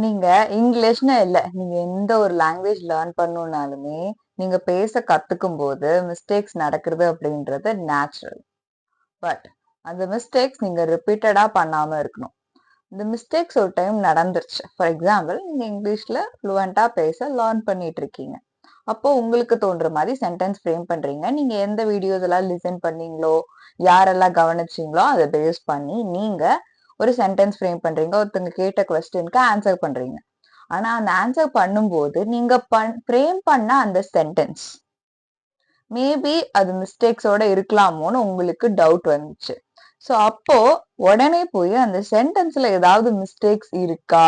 நீங்க இங்கிலீஷ்னு இல்ல. நீங்க எந்த ஒரு லாங்குவேஜ் லேர்ன் பண்ணணும்னாலுமே, நீங்க பேச கத்துக்கும்போது மிஸ்டேக்ஸ் நடக்குறது அப்படின்றது நேச்சுரல். பட் அந்த மிஸ்டேக்ஸ் நீங்க ரிப்பீட்டடா பண்ணாம இருக்கணும். இந்த மிஸ்டேக்ஸ் ஒரு டைம் நடந்துருச்சு. ஃபார் எக்ஸாம்பிள், நீங்க இங்கிலீஷ்ல ஃப்ளூவென்ட்டா பேச லேர்ன் பண்ணிட்டு இருக்கீங்க. அப்போ உங்களுக்கு தோன்ற மாரி சென்டென்ஸ் ஃப்ரேம் பண்றீங்க. நீங்க எந்த வீடியோஸ் எல்லாம் லிசன் பண்ணீங்களோ, யாரெல்லாம் கவனிச்சீங்களோ, அத பேஸ் பண்ணி நீங்க ஒரு சென்டென்ஸ் ஃப்ரேம் பண்றீங்க. ஒருத்தவங்க கேட்ட கொஸ்டினுக்கு ஆன்சர் பண்றீங்க. ஆனா அந்த ஆன்சர் பண்ணும்போது நீங்க ஃப்ரேம் பண்ண அந்த சென்டென்ஸ் மேபி அது மிஸ்டேக்ஸோட இருக்கலாமோன்னு உங்களுக்கு டவுட் வந்துச்சு. சோ அப்போ உடனே போய் அந்த சென்டென்ஸ்ல ஏதாவது மிஸ்டேக்ஸ் இருக்கா,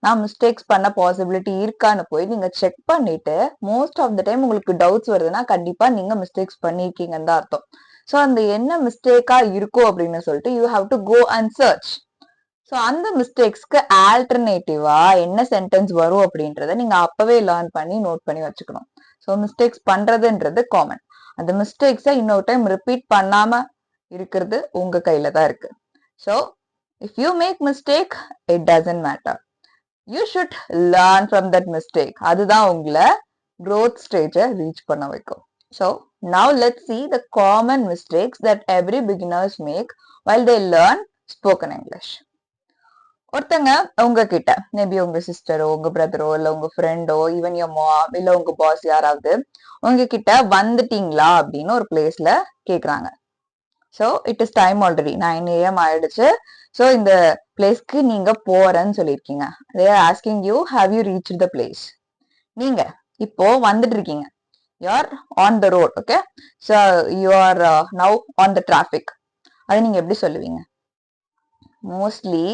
நான் மிஸ்டேக்ஸ் பண்ண பாசிபிலிட்டி இருக்கான்னு போய் நீங்க செக் பண்ணிட்டு, மோஸ்ட் ஆஃப் த டைம் உங்களுக்கு டவுட்ஸ் வருதுன்னா கண்டிப்பா நீங்க மிஸ்டேக்ஸ் பண்ணிருக்கீங்கன்னு தான் அர்த்தம். சோ அந்த என்ன மிஸ்டேக்கா இருக்கும் அப்படின்னு சொல்லிட்டு you have to go and search. So அந்த மிஸ்டேக்ஸ்க்கு ஆல்டர்னேட்டிவா என்ன சென்டென்ஸ் வரும் அப்படின்றத நீங்க அப்பவே லேர்ன் பண்ணி நோட் பண்ணி வச்சுக்கணும். சோ மிஸ்டேக்ஸ் பண்றதுன்றது காமன். அந்த மிஸ்டேக்ஸை இன்னொரு டைம் ரிப்பீட் பண்ணாம இருக்கிறது உங்க கையில தான் இருக்கு. So if you make mistake, it doesn't matter. You should learn from that mistake. அதுதான் உங்களை growth ஸ்டேஜை ரீச் பண்ண வைக்கும். So now let's see the common mistakes that every beginners make while they learn spoken English. ஒருத்தங்க உங்ககிட்ட maybe உங்க சிஸ்டரோ, உங்க பிரதரோ, இல்ல உங்க ஃப்ரெண்டோ, ஈவன் யோர் மாம், இல்ல உங்க பாஸ் யாராவது உங்ககிட்ட வந்துட்டீங்களா அப்படின்னு ஒரு பிளேஸ்ல கேக்குறாங்க. So it is time already 9 AM ஆயிடுச்சு. சோ இந்த பிளேஸ்க்கு நீங்க போறேன்னு சொல்லிருக்கீங்க. they are asking you, have you reached the place? நீங்க இப்போ வந்துட்டு இருக்கீங்க. you are on the road. okay, so you are now on the traffic. அது நீங்க எப்படி சொல்லுவீங்க? மோஸ்ட்லி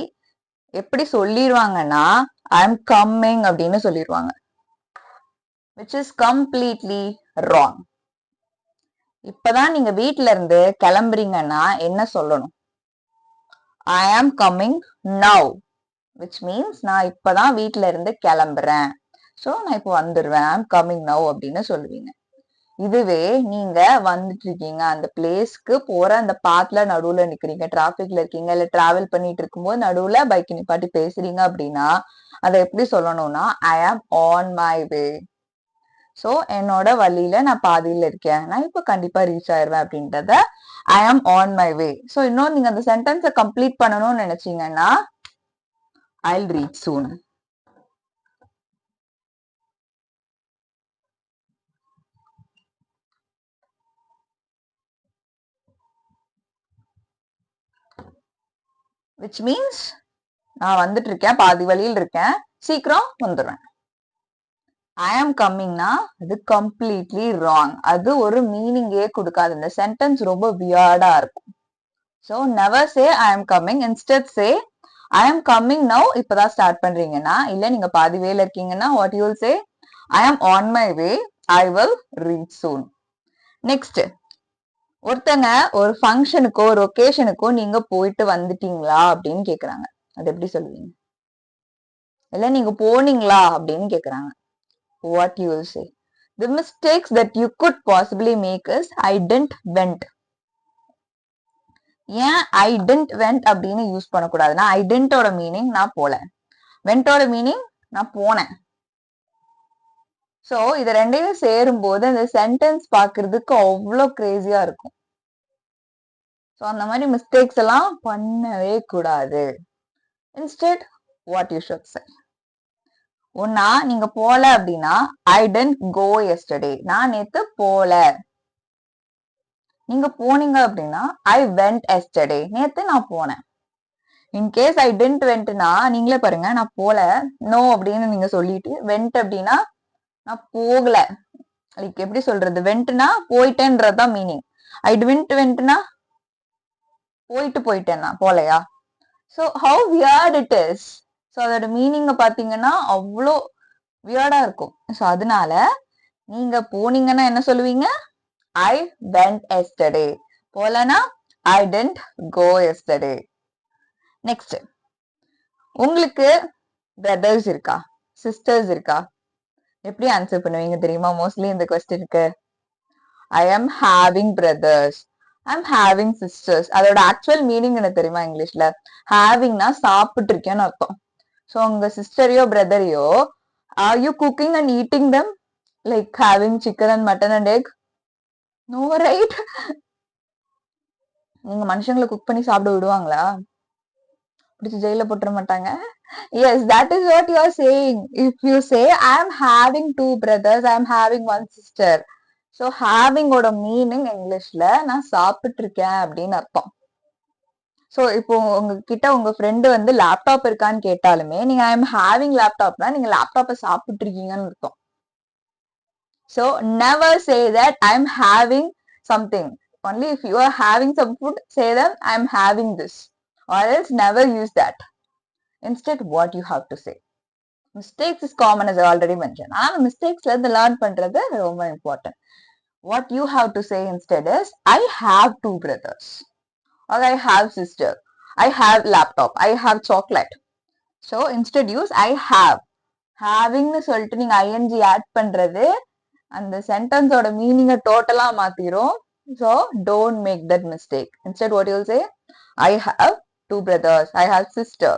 எப்படி சொல்லிடுவாங்கன்னா ஐ எம் கம்மிங் அப்படின்னு சொல்லிடுவாங்க, which is completely wrong. இப்பதான் நீங்க வீட்ல இருந்து கிளம்புறீங்கன்னா என்ன சொல்லணும்? ஐ am coming now, which means நான் இப்பதான் வீட்ல இருந்து கிளம்புறேன். சோ நான் இப்போ வந்துடுவேன், ஐ ஆம் கம்மிங் நவ் அப்படின்னு சொல்லுவீங்க. இதுவே நீங்க வந்துட்டு இருக்கீங்க, அந்த பிளேஸ்க்கு போற அந்த பாத்ல நடுவுல நிக்கிறீங்க, டிராபிக்ல இருக்கீங்க, இல்ல டிராவல் பண்ணிட்டு இருக்கும்போது நடுவுல பைக் நிப்பாட்டி பேசுறீங்க அப்படின்னா அதை எப்படி சொல்லணும்னா ஐ ஆம் ஆன் மை வே. சோ என்னோட வழியில நான் பாதியில இருக்கேன், நான் இப்ப கண்டிப்பா ரீச் ஆயிருவேன் அப்படின்றத ஐ ஆம் ஆன் மை வே. சோ இன்னும் நீங்க அந்த சென்டென்ஸை கம்ப்ளீட் பண்ணணும்னு நினைச்சீங்கன்னா ஐல் ரீச் சூன். which means நான் வந்துட்டு இருக்கேன், பாதி வழியில் இருக்கேன், சீக்கிரம் வந்துடுவேன். ஐ ஆம் கம்மிங்னா அது கம்ப்ளீட்லி ராங். அது ஒரு மீனிங்கே கொடுக்காது. இந்த சென்டென்ஸ் ரொம்ப வியர்டா இருக்கும். So never say I am coming, instead say I am coming now. இப்பதான் ஸ்டார்ட் பண்றீங்கன்னா, இல்ல நீங்க பாதி வேல இருக்கீங்கன்னா வாட் யூ வில் சே ஐ ஆம் on my way, I will reach soon. Next, ஒருத்தங்க ஒரு ஃபங்க்ஷனுக்கோ ஒரு ஒகேஷனுக்கோ நீங்க போயிட்டு வந்துட்டீங்களா அப்படின்னு கேக்குறாங்க. அது எப்படி சொல்லுவீங்க? இல்ல நீங்க போனீங்களா அப்படின்னு கேக்குறாங்க. what you will say? The mistakes that you could possibly make is I didn't went. ஏன் I didn't went அப்படின்னு யூஸ் பண்ணக்கூடாதுன்னா I didn't ஓட மீனிங் நான் போல, went ஓட மீனிங் நான் போனேன். சோ இது ரெண்டையும் சேரும் போது அந்த சென்டென்ஸ் பாக்குறதுக்கு அவ்வளோ கிரேசியா இருக்கும். சோ அந்த மாதிரி மிஸ்டேக்ஸ் எல்லாம் பண்ணவே கூடாது. Instead what you should say, ஒன்னா நீங்க போல அப்படின்னா ஐ டென்ட் கோ எஸ்டர்டே, நான் நேத்து போல. நீங்க போனீங்க அப்படின்னா ஐ வெண்ட் எஸ்டர்டே, நேத்து நான் போனேன். இன்கேஸ் ஐ டென்ட் வெண்ட்னா நீங்களே பாருங்க, நான் போல நோ அப்படின்னு நீங்க சொல்லிட்டு, வெண்ட் அப்படின்னா நான் போகல. லைக் எப்படி சொல்றது, வெண்ட்னா போயிட்டேன்றதுதான் மீனிங். ஐ வெண்ட் வெண்ட்னா போயிட்டேன்னா போலையா. So how weird it is. So அதோட மீனிங்க பாத்தீங்கன்னா அவ்வளோ வியர்டா இருக்கும். ஸோ அதனால நீங்க போனீங்கன்னா என்ன சொல்லுவீங்க? I went yesterday. போலனா I didn't go yesterday. Next, உங்களுக்கு brothers இருக்கா, sisters இருக்கா? எப்படி ஆன்சர் பண்ணுவீங்க தெரியுமா? மோஸ்ட்லி இந்த கொஸ்டினுக்கு I am having brothers, I am having sisters. அதோட ஆக்சுவல் மீனிங் என்ன தெரியுமா? இங்கிலீஷ்ல havingனா சாப்பிட்டு இருக்கேன்னு அர்த்தம். So உங்க சிஸ்டரையோ பிரதரையோ are you cooking and eating them, like having chicken and mutton and egg? No, right? நீங்க மனுஷங்களை குக் பண்ணி சாப்பிட விடுவாங்களா? பிடிச்சி ஜெயில போட்டுற மாட்டாங்க. Yes, that is what you are saying. If you say I am having two brothers, I am having one sister. So having ஓட மீனிங் இங்கிலீஷ்ல நான் சாப்பிட்டு இருக்கேன் அப்படின்னு அர்த்தம். சோ இப்போ உங்ககிட்ட உங்க ஃப்ரெண்டு வந்து லேப்டாப் இருக்கான்னு கேட்டாலுமே நீங்க ஐ எம் ஹேவிங் லேப்டாப்னா நீங்க லேப்டாப்பை சாப்பிட்டு இருக்கீங்கன்னு அர்த்தம். So never say that I am having something. Only if you are having some food, say that I am having this. Or else never use that. Instead, what you have to say. Mistakes is common as I already mentioned. ஆனா mistakesல இருந்து learn பண்றது ரொம்ப important. What you have to say instead is I have two brothers. Or I have sister. I have laptop. I have chocolate. So instead use I have. Havingனு சொல்லிட்டு நீங்க ing add பண்றது அந்த சென்டென்ஸோட மீனிங்கை டோட்டலா மாத்திரும். So don't make that mistake. Instead what you'll say, I have two brothers, I have sister,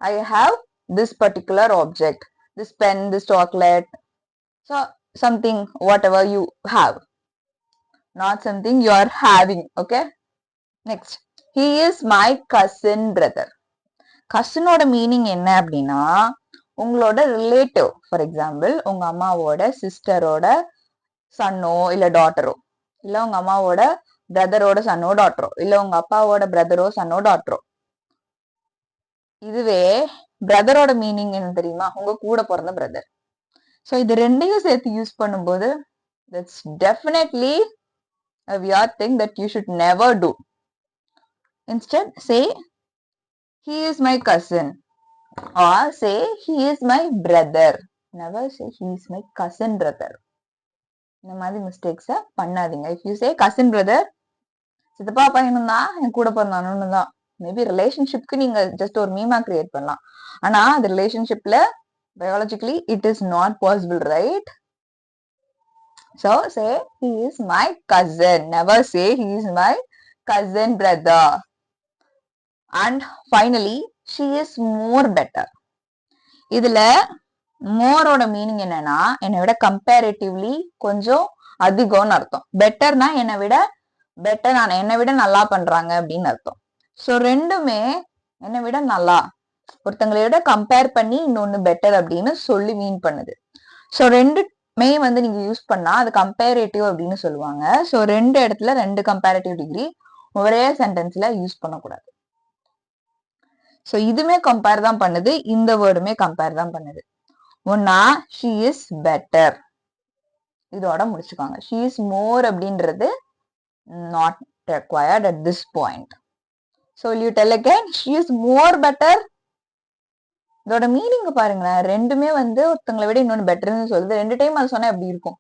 I have this particular object, this pen, this chocolate, so something whatever you have, not something you are having. Okay, next, he is my cousin brother. கசினோட meaning என்ன அப்படின்னா உங்களோட relative. For example உங்க அம்மாவோட சிஸ்டரோட சன்னோ இல்ல டாட்டரோ, இல்ல உங்க அம்மாவோட பிரதரோட சன்னோ டாட்டரோ, இல்ல உங்க அப்பாவோட பிரதரோ சன்னோ டாட்டரோ. இதுவே பிரதரோட மீனிங் என்ன தெரியுமா? உங்க கூட பிறந்த பிரதர். ஸோ இது ரெண்டையும் சேர்த்து யூஸ் பண்ணும்போது that's definitely a weird thing that you should never do. Instead say he is my cousin or say he is my brother. Never say he is my cousin brother. இந்த மாதிரி mistakes பண்ணாதீங்க. If you say cousin brother, சித்தப்பா பையனும் தான் என் கூட பிறந்தானு தான். Maybe ரிலேஷன்ஷிப்க்கு நீங்க just ஒரு மீமா கிரியேட் பண்ணலாம். ஆனா அந்த ரிலேஷன்ஷிப்ல biologically it is not possible, right? So say he is my cousin. Never say he is my cousin brother. And finally, she is more better. இதுல மோரோட மீனிங் என்னன்னா என்னை விட கம்பேரிட்டிவ்லி கொஞ்சம் அதிகம்னு அர்த்தம். பெட்டர்னா என்னை விட நல்லா பண்றாங்க அப்படின்னு அர்த்தம். ஸோ ரெண்டுமே என்னை விட நல்லா, ஒருத்தங்களை விட கம்பேர் பண்ணி இன்னொன்னு பெட்டர் அப்படின்னு சொல்லி மீன் பண்ணுது. ஸோ ரெண்டுமே வந்து நீங்க யூஸ் பண்ணா அது கம்பேரேட்டிவ் அப்படின்னு சொல்லுவாங்க. ஸோ ரெண்டு இடத்துல ரெண்டு கம்பேரேட்டிவ் டிகிரி ஒரே சென்டென்ஸ்ல யூஸ் பண்ணக்கூடாது. ஸோ இதுமே கம்பேர் தான் பண்ணுது, இந்த வேர்டுமே கம்பேர் தான் பண்ணுது. ஒன்னா she is better, இதோட முடிச்சுக்கோங்க. she is more அப்படின்றது not required at this point. So will you tell again, she is more better? இதோட மீனிங் பாருங்களேன், ரெண்டுமே வந்து ஒருத்தங்களை விட இன்னொன்னு பெட்டர்னு சொல்லுது. ரெண்டு டைம் அது சொன்னா எப்படி இருக்கும்?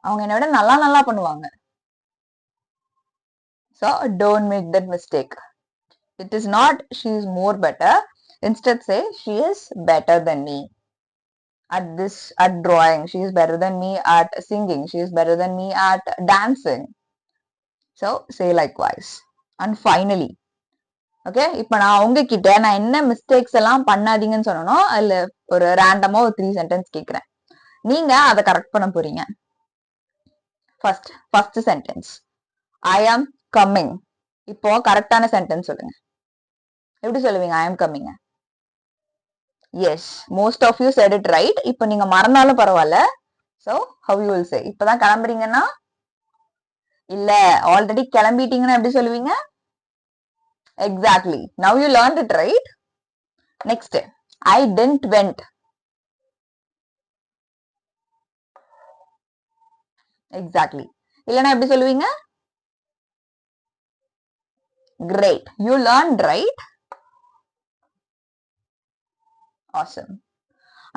அவங்க என்னை விட நல்லா பண்ணுவாங்க. So don't make that mistake. It is not she is more better. Instead say she is better than me at drawing, she is better than me at singing, she is better than me at dancing. So say likewise. And finally, okay, இப்ப நான் உங்ககிட்ட நான் என்ன mistakes எல்லாம் பண்ணாதீங்கன்னு சொன்னனோ அதுல ஒரு ரேண்டமா ஒரு 3 சென்டென்ஸ் கேக்குறேன். நீங்க அதை கரெக்ட் பண்ண போறீங்க. First sentence I am coming. இப்போ கரெக்டான சென்டென்ஸ் சொல்லுங்க. எப்படி சொல்லுவீங்க I am coming? Yes, most of you said it right. இப்போ நீங்க மறந்தாலும் பரவாயில்ல. So how you will say? இப்பதான் கிளம்புறீங்கன்னா, இல்ல ஆல்ரெடி கிளம்பிட்டீங்கன்னா எப்படி சொல்லுவீங்க? Exactly. Now you learned it, right? Next, I didn't went. Exactly. இல்லனா எப்படி சொல்லுவீங்க? Great. You learned, right? Awesome.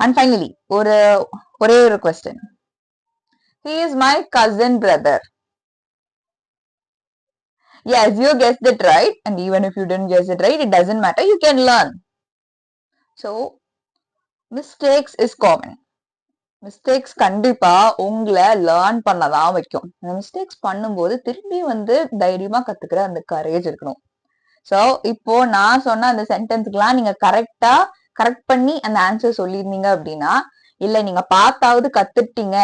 And finally, ஒரே ஒரு question. He is my cousin brother. Yes, you guessed it right. And even if you didn't guess it right, it doesn't matter. You can learn. So, mistakes is common. Mistakes கண்டிப்பா உங்களை learn பண்ணதான் வைக்கும். அந்த mistakes பண்ணும்போது திரும்பி வந்து தைரியமா கத்துக்கிற அந்த கரேஜ் இருக்கணும். சோ இப்போ நான் சொன்ன அந்த சென்டென்ஸ்க்குலாம் நீங்க கரெக்ட் பண்ணி அந்த ஆன்சர் சொல்லியிருந்தீங்க அப்படின்னா, இல்ல நீங்க பார்த்தாவது கத்துட்டீங்க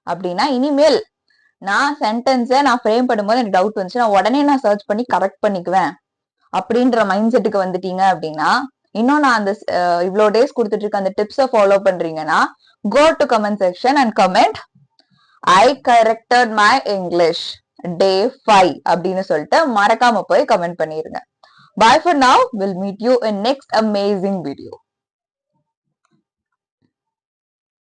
அப்படின்னா, இனிமேல் நான் சென்டென்ஸை நான் ஃப்ரேம் பண்ணும்போது எனக்கு டவுட் வந்துச்சு, நான் உடனே நான் சர்ச் பண்ணி கரெக்ட் பண்ணிக்குவேன் அப்படின்ற மைண்ட் செட்டுக்கு வந்துட்டீங்க அப்படின்னா, இன்னும் நான் அந்த இவ்வளோ டேஸ் கொடுத்துட்டு இருக்க அந்த டிப்ஸை ஃபாலோ பண்றீங்கன்னா, go to comment section and comment I corrected my English day 5 அப்படின்னு சொல்லிட்டு மறக்காம போய் கமெண்ட் பண்ணிருங்க. Bye for now. We'll meet you in next amazing video.